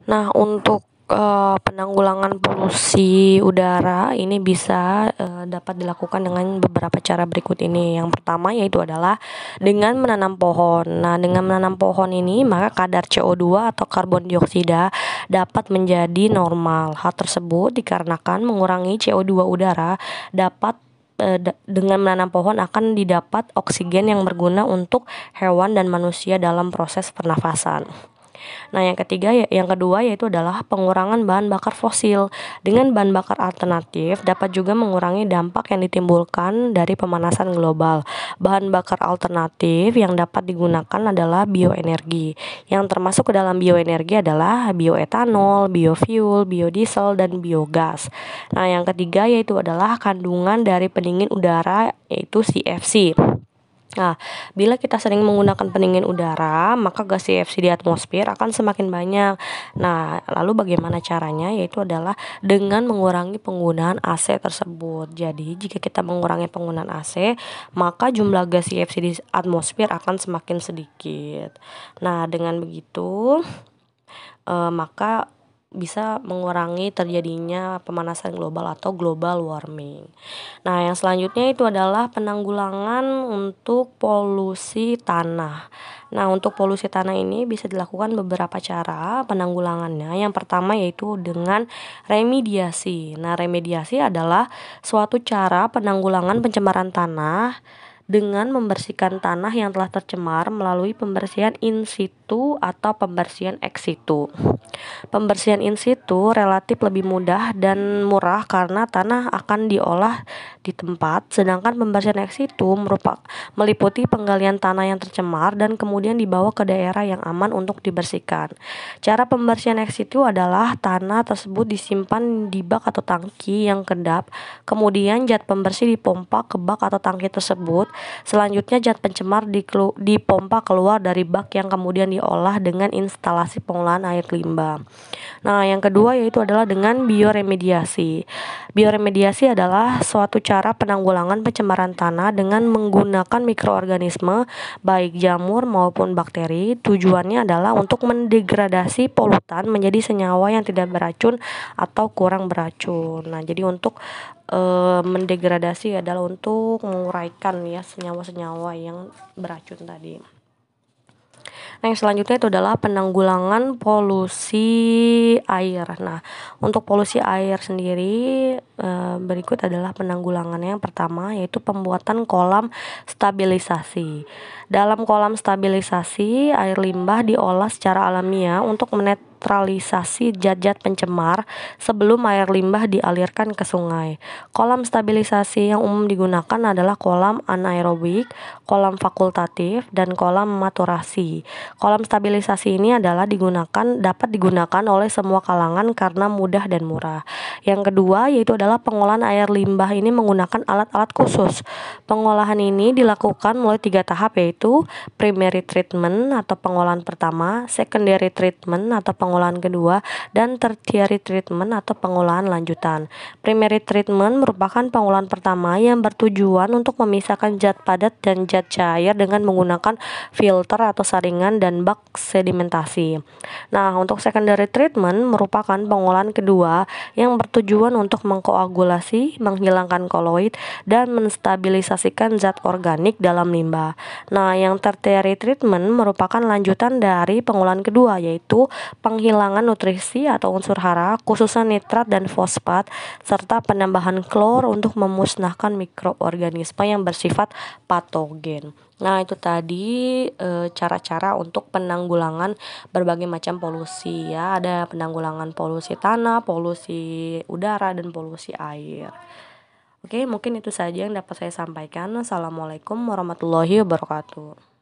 Nah, untuk penanggulangan polusi udara ini bisa dapat dilakukan dengan beberapa cara berikut ini. Yang pertama yaitu adalah dengan menanam pohon. Nah, dengan menanam pohon ini maka kadar CO2 atau karbon dioksida dapat menjadi normal. Hal tersebut dikarenakan mengurangi CO2 udara dapat dengan menanam pohon akan didapat oksigen yang berguna untuk hewan dan manusia dalam proses pernafasan. Nah, yang kedua yaitu adalah pengurangan bahan bakar fosil. Dengan bahan bakar alternatif dapat juga mengurangi dampak yang ditimbulkan dari pemanasan global. Bahan bakar alternatif yang dapat digunakan adalah bioenergi. Yang termasuk ke dalam bioenergi adalah bioetanol, biofuel, biodiesel, dan biogas. Nah, yang ketiga yaitu adalah kandungan dari pendingin udara yaitu CFC. Nah, bila kita sering menggunakan pendingin udara, maka gas CFC di atmosfer akan semakin banyak. Nah, lalu bagaimana caranya? Yaitu adalah dengan mengurangi penggunaan AC tersebut. Jadi, jika kita mengurangi penggunaan AC, maka jumlah gas CFC di atmosfer akan semakin sedikit. Nah, dengan begitu, maka bisa mengurangi terjadinya pemanasan global atau global warming. Nah, yang selanjutnya itu adalah penanggulangan untuk polusi tanah. Nah, untuk polusi tanah ini bisa dilakukan beberapa cara penanggulangannya. Yang pertama yaitu dengan remediasi. Nah, remediasi adalah suatu cara penanggulangan pencemaran tanah dengan membersihkan tanah yang telah tercemar melalui pembersihan in situ atau pembersihan ex situ. Pembersihan in situ relatif lebih mudah dan murah karena tanah akan diolah di tempat, sedangkan pembersihan ex situ meliputi penggalian tanah yang tercemar dan kemudian dibawa ke daerah yang aman untuk dibersihkan. Cara pembersihan ex situ adalah tanah tersebut disimpan di bak atau tangki yang kedap, kemudian zat pembersih dipompa ke bak atau tangki tersebut. Selanjutnya zat pencemar dipompa keluar dari bak yang kemudian diolah dengan instalasi pengolahan air limbah. Nah, yang kedua yaitu adalah dengan bioremediasi. Bioremediasi adalah suatu cara penanggulangan pencemaran tanah dengan menggunakan mikroorganisme baik jamur maupun bakteri. Tujuannya adalah untuk mendegradasi polutan menjadi senyawa yang tidak beracun atau kurang beracun. Nah, jadi untuk mendegradasi adalah untuk menguraikan ya senyawa-senyawa yang beracun tadi. Nah, yang selanjutnya itu adalah penanggulangan polusi air. Nah, untuk polusi air sendiri berikut adalah penanggulangannya. Yang pertama yaitu pembuatan kolam stabilisasi. Dalam kolam stabilisasi, air limbah diolah secara alamiah untuk menetralisasi zat-zat pencemar sebelum air limbah dialirkan ke sungai. Kolam stabilisasi yang umum digunakan adalah kolam anaerobik, kolam fakultatif, dan kolam maturasi. Kolam stabilisasi ini dapat digunakan oleh semua kalangan karena mudah dan murah. Yang kedua yaitu adalah pengolahan air limbah ini menggunakan alat-alat khusus. Pengolahan ini dilakukan melalui 3 tahap yaitu primary treatment atau pengolahan pertama, secondary treatment atau pengolahan kedua, dan tertiary treatment atau pengolahan lanjutan. Primary treatment merupakan pengolahan pertama yang bertujuan untuk memisahkan zat padat dan zat cair dengan menggunakan filter atau saringan dan bak sedimentasi. Nah, untuk secondary treatment merupakan pengolahan kedua yang bertujuan untuk mengkoagulasi, menghilangkan koloid, dan menstabilisasikan zat organik dalam limbah. Nah, yang tertiary treatment merupakan lanjutan dari pengolahan kedua yaitu penghilangan nutrisi atau unsur hara, khususnya nitrat dan fosfat, serta penambahan klor untuk memusnahkan mikroorganisme yang bersifat patogen. Nah, itu tadi cara-cara untuk penanggulangan berbagai macam polusi ya. Ada penanggulangan polusi tanah, polusi udara, dan polusi air. Oke, mungkin itu saja yang dapat saya sampaikan. Assalamualaikum warahmatullahi wabarakatuh.